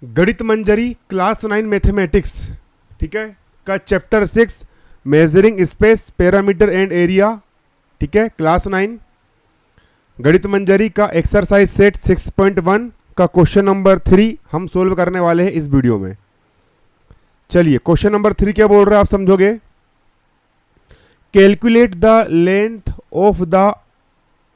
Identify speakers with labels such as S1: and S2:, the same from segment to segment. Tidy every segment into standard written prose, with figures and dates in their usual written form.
S1: गणित मंजरी class 9 mathematics, ठीक है, का chapter 6 measuring space parameter and area, ठीक है, क्लास 9 गणित मंजरी का एक्सरसाइज सेट 6.1 का क्वेश्चन नंबर 3 हम सोल्व करने वाले हैं इस वीडियो में। चलिए क्वेश्चन नंबर 3 क्या बोल रहा है आप समझोगे। Calculate the length of the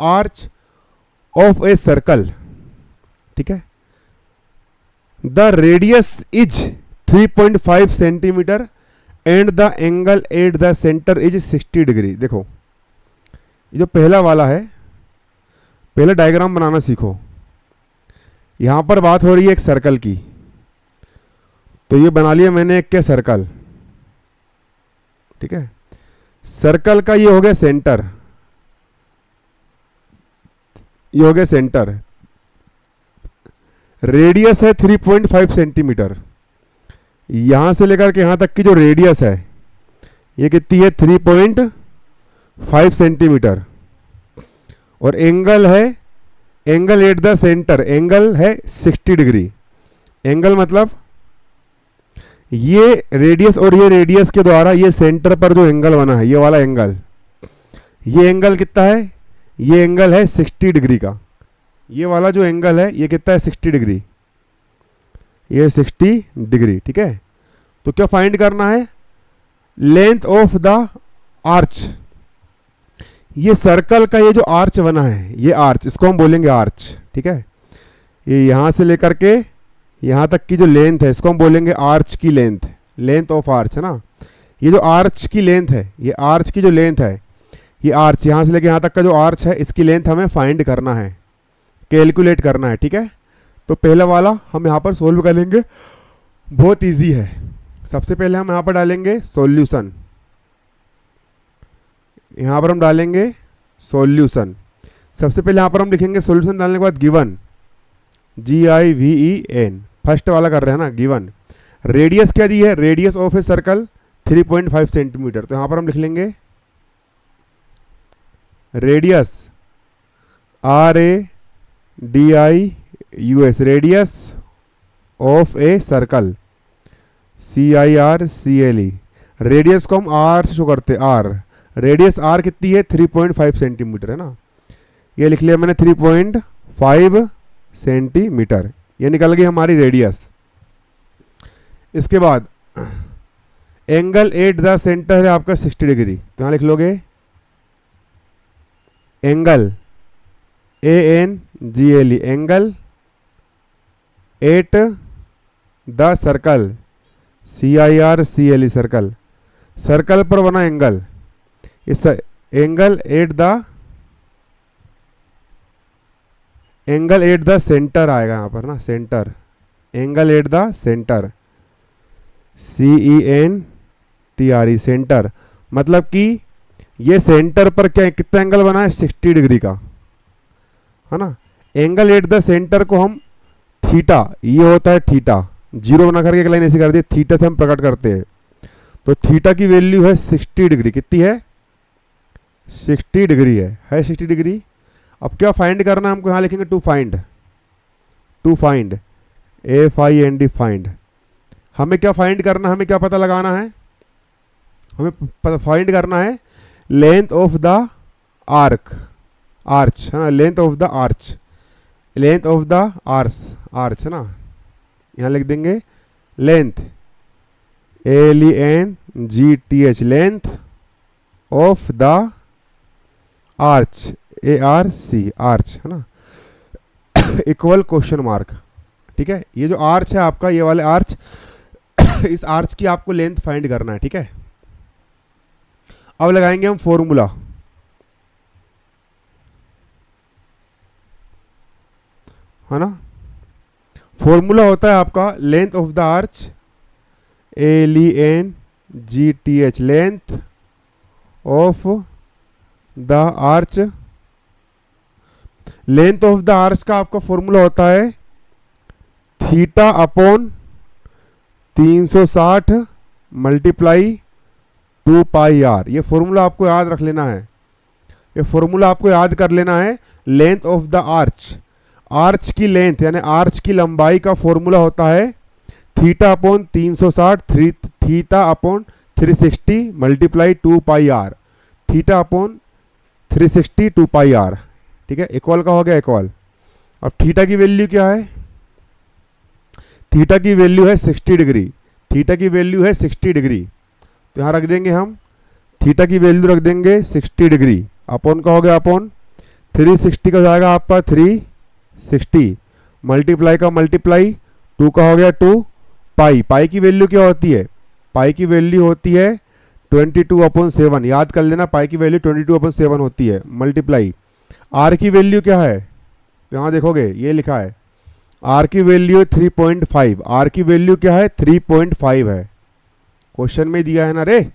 S1: arch of a circle, ठीक है, the radius is 3.5 centimetre and the angle at the centre is 60 degree. देखो ये जो पहला वाला है, पहले डायग्राम बनाना सीखो। यहां पर बात हो रही है एक सर्कल की, तो ये बना लिया मैंने एक क्या सर्कल, ठीक है। सर्कल का ये हो गया सेंटर, ये हो गया सेंटर, रेडियस है 3.5 सेंटीमीटर। यहां से लेकर के यहां तक की जो रेडियस है ये कितनी है 3.5 सेंटीमीटर, और एंगल है, angle at the centre, angle है 60 डिग्री। एंगल मतलब ये रेडियस और ये रेडियस के द्वारा ये सेंटर पर जो एंगल बना है, ये वाला एंगल, ये एंगल कितना है, ये एंगल है 60 डिग्री का। ये वाला जो एंगल है ये कितना है 60 डिग्री, ये 60 डिग्री, ठीक है। तो क्या फाइंड करना है, लेंथ ऑफ द आर्च। ये सर्कल का ये जो आर्च बना है, ये आर्च, इसको हम बोलेंगे आर्च, ठीक है। ये यहां से लेकर के यहां तक की जो लेंथ है इसको हम बोलेंगे आर्च की लेंथ, लेंथ ऑफ आर्च है ना। ये जो आर्च की लेंथ है, ये आर्च की जो लेंथ है, ये आर्च यहां से लेकर यहां तक का जो आर्च है इसकी लेंथ हमें फाइंड करना है, कैलकुलेट करना है, ठीक है। तो पहला वाला हम यहाँ पर सोल्व कर लेंगे, बहुत इजी है। सबसे पहले हम यहाँ पर डालेंगे सॉल्यूशन, यहाँ पर हम डालेंगे सॉल्यूशन। सबसे पहले यहाँ पर हम लिखेंगे सॉल्यूशन डालने के बाद गिवन, GIVEN, फर्स्ट वाला कर रहे हैं ना, गिवन। रेडियस क्या दी है, radius of a circle 3.5 centimetre, तो यहाँ पर हम लिख लेंगे radius RADIUS, radius of a circle CIRCLE। Radius को हम R से शो करते हैं, R, रेडियस R कितनी है 3.5 सेंटीमीटर है ना। ये लिख लिया मैंने 3.5 सेंटीमीटर, ये निकल गई हमारी रेडियस। इसके बाद एंगल एट द सेंटर है आपका 60 डिग्री, तो यहाँ लिख लोगे angle ANGLE, angle at the circle CIRCLE, circle, circle पर बना एंगल, इस एंगल एट द सेंटर आएगा यहाँ पर ना, centre, angle at the centre CENTRE, centre, मतलब कि ये सेंटर पर क्या कितना एंगल बना है 60 डिग्री का, है ना। एंगल एट द सेंटर को हम थीटा, ये होता है थीटा, जीरो बना करके एक लाइन ऐसी कर दी, थीटा से हम प्रकट करते हैं। तो थीटा की वैल्यू है 60 डिग्री, कितनी है 60 डिग्री है 60 डिग्री। अब क्या फाइंड करना है हमको, यहाँ लिखेंगे टू फाइंड, FIND, फाइंड। हमें क्या फाइंड करना है, हमें क्या पता लगाना है, हमें फाइंड करना है लेंथ ऑफ द आर्च है ना, length of the arc, length of the arch है ना। यहाँ लिख देंगे length LENGTH, length of the arc ARC, arch है ना, इक्वल क्वेश्चन मार्क, ठीक है। ये जो आर्च है आपका, ये वाले आर्च, इस आर्च की आपको लेंथ फाइंड करना है, ठीक है। अब लगाएंगे हम फॉर्मूला, है ना। फॉर्मूला होता है आपका length of the arc LENGTH, length of the arc. Length of the arch का आपका फॉर्मूला होता है थीटा अपॉन 360 मल्टीप्लाई 2 पाई R। ये फॉर्मूला आपको याद रख लेना है, ये फॉर्मूला आपको याद कर लेना है। Length of the arc, arc की लेंथ यानी आर्च की लंबाई का फॉर्मूला होता है theta upon 360 theta upon 360 multiply 2 pi R, theta upon 360 2 pi R, ठीक है, इक्वल का हो गया इक्वल। अब थीटा की वैल्यू क्या है, थीटा की वैल्यू है 60 डिग्री, थीटा की वैल्यू है 60 डिग्री, तो यहाँ रख देंगे हम थीटा की वैल्यू रख देंगे 60 डिग्री, अपॉन का हो गया अपॉन 360 का हो जाएगा आपका 360 मल्टीप्लाई का मल्टीप्लाई 2 का हो गया 2 पाई, पाई की वैल्यू क्या होती है, पाई की वैल्यू होती है 22/7, याद कर लेना पाई की वैल्यू 22/7 होती है, मल्टीप्लाई आर की वैल्यू क्या है, यहाँ देखोगे ये लिखा है आर की वैल्यू 3.5, आर की वैल्यू क्या है 3.5 है, क्वेश्चन में दिया है ना रे,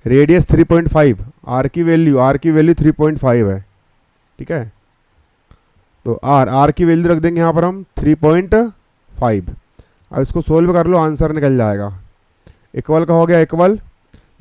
S1: रेडियस 3.5, आर की वैल्यू 3.5 है, ठीक है, तो आर की वैल्यू रख देंगे यहाँ पर हम 3.5। अब इसको सोल्व कर लो, आंसर निकल जाएगा, इक्वल का हो गया इक्वल,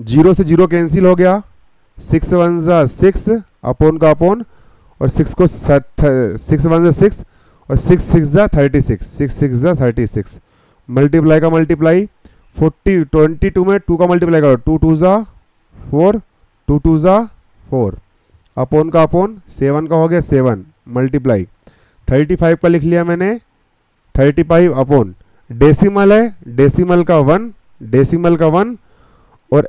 S1: 0 से 0 कैंसिल हो गया, 6 1 जा 6 अपॉन का अपॉन, और 6 को 6 1 जा 6 और 6 6 जा 36, 6 6 जा 36 मल्टीप्लाई का मल्टीप्लाई 40 22 में 2 का मल्टीप्लाई करो, 2 2 जा 4 2 2 जा 4 अपॉन का अपॉन 7 का हो गया 7 मल्टीप्लाई 35 का लिख लिया मैंने 35 अपॉन डेसिमल है, डेसिमल का 1, डेसिमल का 1 और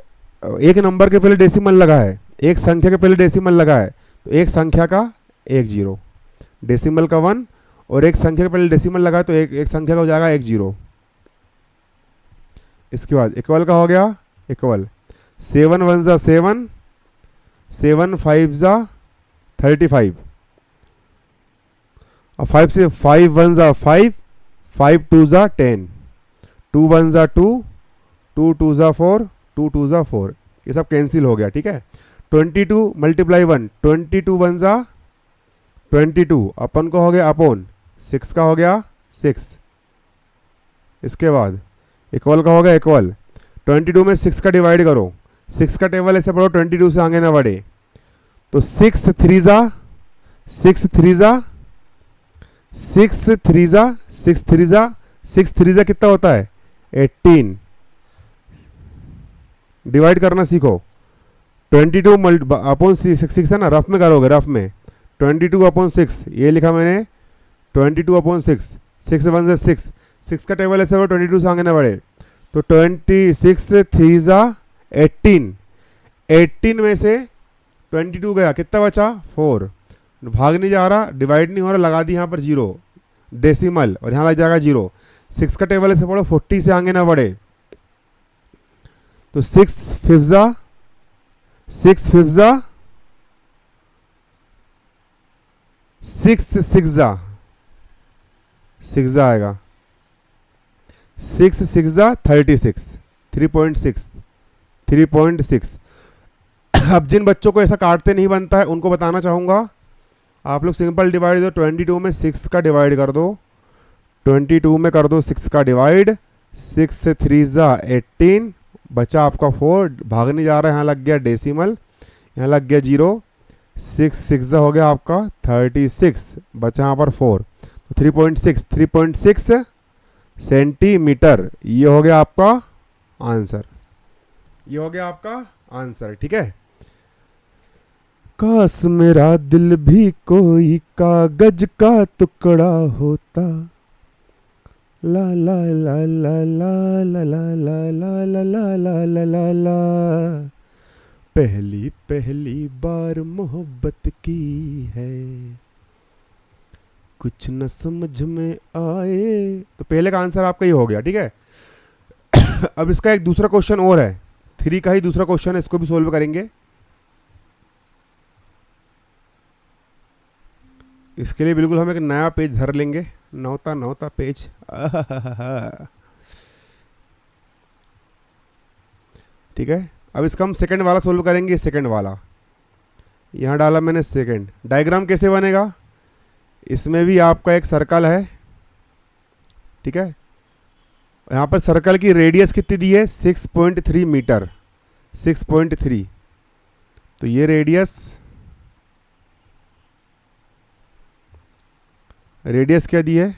S1: एक नंबर के पहले डेसिमल लगा है, एक संख्या के पहले डेसिमल लगा है, तो एक संख्या का एक जीरो, डेसिमल का 1 और एक संख्या के पहले डेसिमल लगा है तो एक संख्या का हो जाएगा एक जीरो। इसके बाद इक्वल का हो गया इक्वल, 7 1 जा 7 7 5 जा 35 और 5 से 5 1 जा 5 5 2 जा 10 2 1 जा 2 2 2 जा 4 2 2 जा 4, ये सब कैंसिल हो गया, ठीक है। 22 मल्टीप्लाई 1 22 1 जा 22 अपन को हो गया अपॉन 6 का हो गया 6, इसके बाद इक्वल का हो गया इक्वल, 22 में 6 का डिवाइड करो, 6 का टेबल ऐसे पढ़ो 22 से आगे ना बढ़े, तो 6 3 जा 6 3 जा 6 3 जा 6 3 जा 6 3 जा कितना होता है 18, डिवाइड करना सीखो, 22 अपॉन 6 है ना, रफ में करोगे रफ में, 22/6 ये लिखा मैंने 22/6, 6 1 जा 6, 6 का टेबल ऐसे 22 से आगे ना बढ़े, तो 26 3 जा 18, 18 में से 22 गया कितना बचा 4, भाग नहीं जा रहा डिवाइड नहीं हो रहा, लगा दी यहाँ पर 0 डेसिमल और यहाँ लग जाएगा 0, 6 का टेबल ऐसे पढ़ो 40 से आगे ना बढ़े, तो 6 5 जा 6 5 जा 6 6 जा 6 जा आएगा 6 6 जा 36 3.6 3.6। अब जिन बच्चों को ऐसा काटते नहीं बनता है उनको बताना चाहूँगा, आप लोग सिंपल डिवाइड दो, 22 में 6 का डिवाइड कर दो, 22 में कर दो 6 का डिवाइड, 6 से 3 जा 18 बचा आपका 4, भाग नहीं जा रहा है, यहाँ लग गया डेसिमल, यहाँ लग गया 0, 6 6 जा हो गया आपका 36, बचा यहाँ पर 4, तो 3.6 सेंटीमीटर, ये हो गया आपका आंसर, ये हो गया आपका आंसर, ठीक है। काश मेरा दिल भी कोई कागज का टुकड़ा होता, ला ला ला ला ला ला ला ला ला ला ला ला ला ला ला, पहली पहली बार मोहब्बत की है, कुछ न समझ में आए, तो पहले का आंसर आपका ये हो गया, ठीक है। अब इसका एक दूसरा क्वेश्चन और है, 3 का ही दूसरा क्वेश्चन है, इसको भी सोल्व करेंगे। इसके लिए बिल्कुल हम एक नया पेज धर लेंगे, नौता पेज, ठीक है। अब इसका हम सेकंड वाला सोल्व करेंगे, सेकंड वाला यहाँ डाला मैंने सेकंड, डायग्राम कैसे बनेगा, इसमें भी आपका एक सर्कल है, ठीक है, यहाँ पर सर्कल की रेडियस कितनी दी है 6.3 मीटर, 6.3, तो ये रेडियस क्या दी है,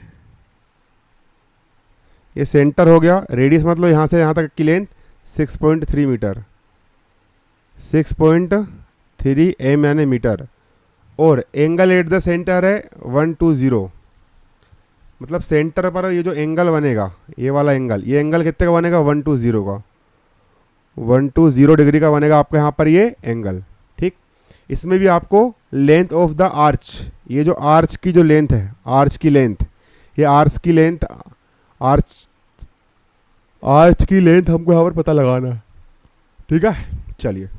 S1: ये सेंटर हो गया, रेडियस मतलब यहाँ से यहाँ तक की लेंथ 6.3 मीटर, 6.3 एम यानी मीटर, और एंगल एट द सेंटर है 120, मतलब सेंटर पर ये जो एंगल बनेगा, ये वाला एंगल, ये एंगल कितने का बनेगा, 120 का, 120 डिग्री का बनेगा आपका यहाँ पर ये एंगल। ठीक, इसमें भी आपको लेंथ ऑफ द आर्च, ये जो आर्च की जो लेंथ है, आर्च की लेंथ, ये आर्च की लेंथ, आर्च की लेंथ हमको यहाँ पर पता लगाना है। ठीक है, चलिए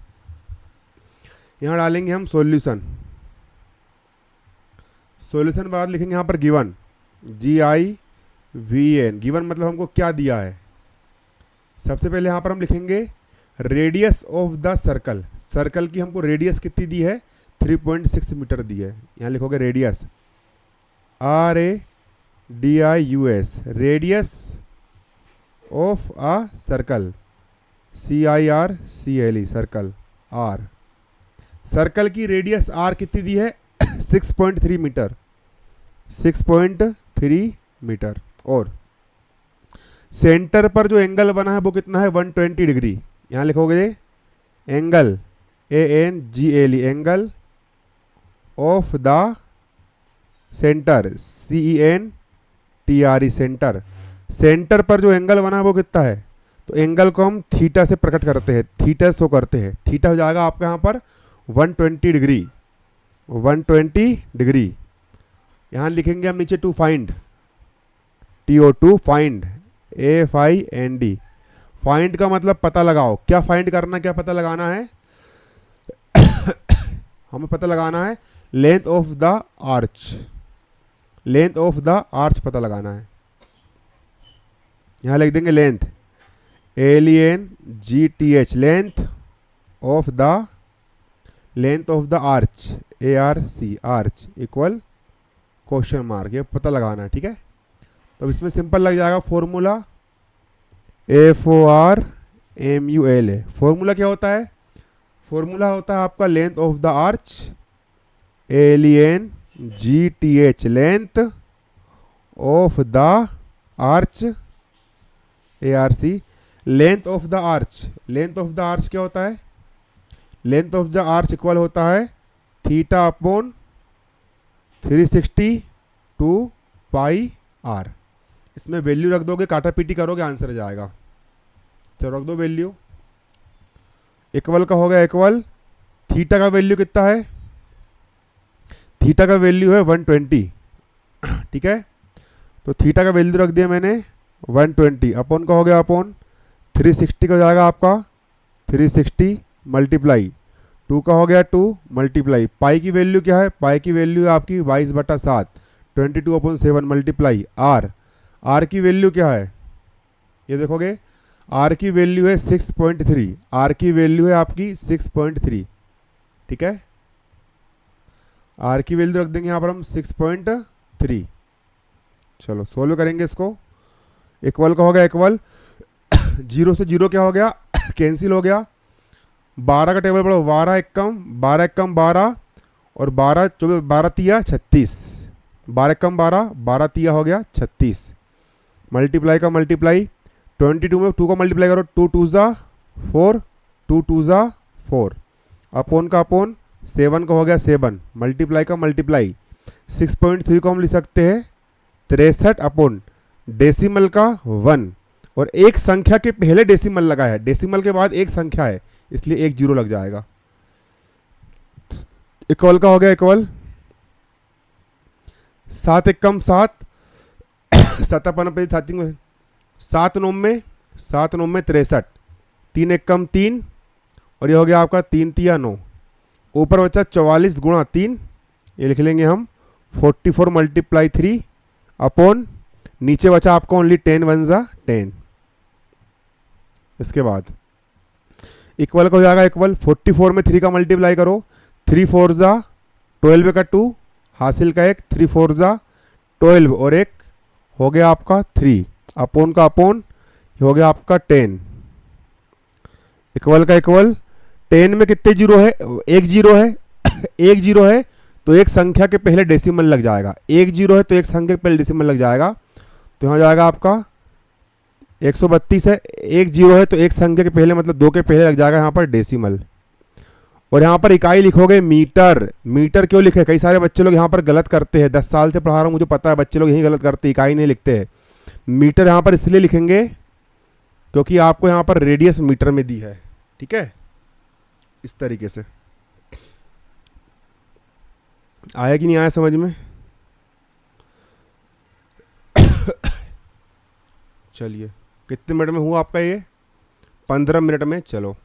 S1: यहाँ डालेंगे हम सॉल्यूशन, सॉल्यूशन बाद लिखेंगे यहाँ पर गिवन, GIVN, गिवन मतलब हमको क्या दिया है। सबसे पहले यहाँ पर हम लिखेंगे radius of the circle, circle की हमको रेडियस कितनी दी है, 3.6 मीटर दी है। यहाँ लिखोगे radius, RADIUS, radius of a circle, CIRCLE, circle R, circle की रेडियस R कितनी दी है 6.3 मीटर, 6.3 मीटर, और सेंटर पर जो एंगल बना है वो कितना है 120 डिग्री। यहाँ लिखोगे angle ANGLE, angle of the centre, CENTRE, centre, centre पर जो एंगल बना है वो कितना है, तो एंगल को हम थीटा से प्रकट करते हैं, थीटा शो करते हैं, थीटा हो जाएगा आपका यहाँ पर 120 डिग्री, 120 डिग्री। यहाँ लिखेंगे हम नीचे to find, TO2 find, FIND, find का मतलब पता लगाओ, क्या फाइंड करना, क्या पता लगाना है हमें पता लगाना है length of the arc, length of the arch पता लगाना है। यहाँ लिख देंगे length, LENGTH, length of the, length of the arc, ARC, arch equal question mark, ये पता लगाना है। ठीक है, तो इसमें सिंपल लग जाएगा फॉर्मूला, FORMULA, फॉर्मूला क्या होता है, फॉर्मूला होता है आपका length of the arc, LENGTH, length of the arc, ARC, length of the arc, length of the arc क्या होता है, length of the arc equal होता है theta upon 360 two pi R। इसमें वैल्यू रख दोगे, काटा पीटी करोगे, आंसर जाएगा। तो रख दो वैल्यू, इक्वल का हो गया इक्वल, थीटा का वैल्यू कितना है, थीटा का वैल्यू है 120। ठीक है, तो थीटा का वैल्यू रख दिया मैंने 120, अपॉन का हो गया अपॉन 360 का हो जाएगा आपका 360 मल्टीप्लाई 2 का हो गया 2 मल्टीप्लाई, पाई की वैल्यू क्या है, पाई की वैल्यू है आपकी 22/7, 22/7 मल्टीप्लाई R की वैल्यू क्या है, ये देखोगे R की वैल्यू है 6.3, R की वैल्यू है आपकी 6.3। ठीक है, R की वैल्यू रख देंगे यहाँ पर हम 6.3। चलो सोल्व करेंगे इसको, इक्वल का हो गया इक्वल, 0 से 0 क्या हो गया कैंसिल हो गया, 12 का टेबल पढ़ो, 12 एकम 12 और 12 24, 12 तिया 36, 12 एकम 12, 12 तिया हो गया 36, मल्टीप्लाई का मल्टीप्लाई, 22 में 2 का मल्टीप्लाई करो, 2 2 ज़ा 4, 2 2 ज़ा 4, अपोन का अपोन, 7 का हो गया 7, मल्टीप्लाई का मल्टीप्लाई, 6.3 को हम लिख सकते हैं 63 अपॉन डेसिमल का 1, और एक संख्या के पहले डेसिमल लगा है, डेसिमल के बाद एक संख्या है इसलिए एक जीरो लग जाएगा। इक्वल का हो गया इक्वल, 7 एकम 7, 7 9 में 63, 3 एकम 3, और ये हो गया आपका 3 तिया 9, ऊपर बचा 44 गुणा 3, ये लिख लेंगे हम 44 मल्टीप्लाई 3 अपॉन, नीचे बचा आपको ओनली 10 1 ज़ा 10। इसके बाद इक्वल का हो जाएगा इक्वल, 44 में 3 का मल्टीप्लाई करो, 3 4 ज़ा 12 का 2, हासिल का 1, 3 4 ज़ा 12 और 1 हो गया आपका 3, अपोन का अपोन हो गया आपका 10। इक्वल का इक्वल, 10 में कितने जीरो है, एक जीरो है एक जीरो है तो एक संख्या के पहले डेसिमल लग जाएगा, एक जीरो है तो एक संख्या के पहले डेसिमल लग जाएगा, तो यहाँ जाएगा आपका 132 है, एक जीरो है तो एक संख्या के पहले मतलब दो के पहले लग जाएगा यहाँ पर डेसिमल। और यहाँ पर इकाई लिखोगे मीटर। मीटर क्यों लिखे, कई सारे बच्चे लोग यहाँ पर गलत करते हैं, 10 साल से पढ़ा रहा हूँ, मुझे पता है बच्चे लोग यही गलत करते हैं, इकाई नहीं लिखते हैं। मीटर यहाँ पर इसलिए लिखेंगे क्योंकि आपको यहाँ पर रेडियस मीटर में दी है, ठीक है, इस तरीके से। आया कि नहीं आया समझ में? चलिए, कितने मिनट में हुआ आपका ये? 15 मिनट में। चलो